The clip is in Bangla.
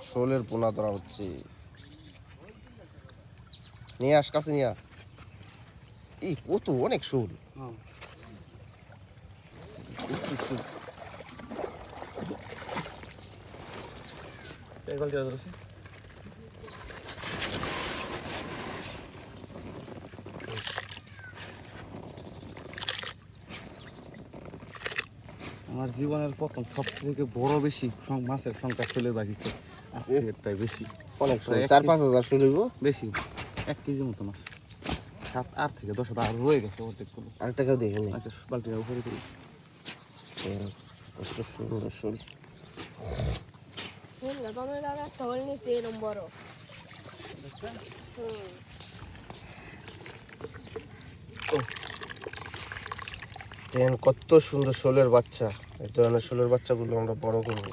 শোলের পোনা ধরা হচ্ছে। নিয়ে আস, কাছে নিয়ে আস। এই কত অনেক শোল। আমার জীবনের প্রথম সবথেকে বড় বেশি মাছের সংখ্যা শোলের বাজিছে আজকে এটাই বেশি। অনেক শোল, 4-5 হাজার শোল হইব বেশি 1 কেজি মতো মাছ, 7-8 থেকে 10 আর রয়ে গেছে অর্ধেকগুলো। আরেকটা কেউ দেখেনি। আচ্ছা বালতিটা উপরে তুলি। কত সুন্দর শোল। কত সুন্দর শোলের বাচ্চা। এই ধরনের শোলের বাচ্চাগুলো আমরা বড় করবো।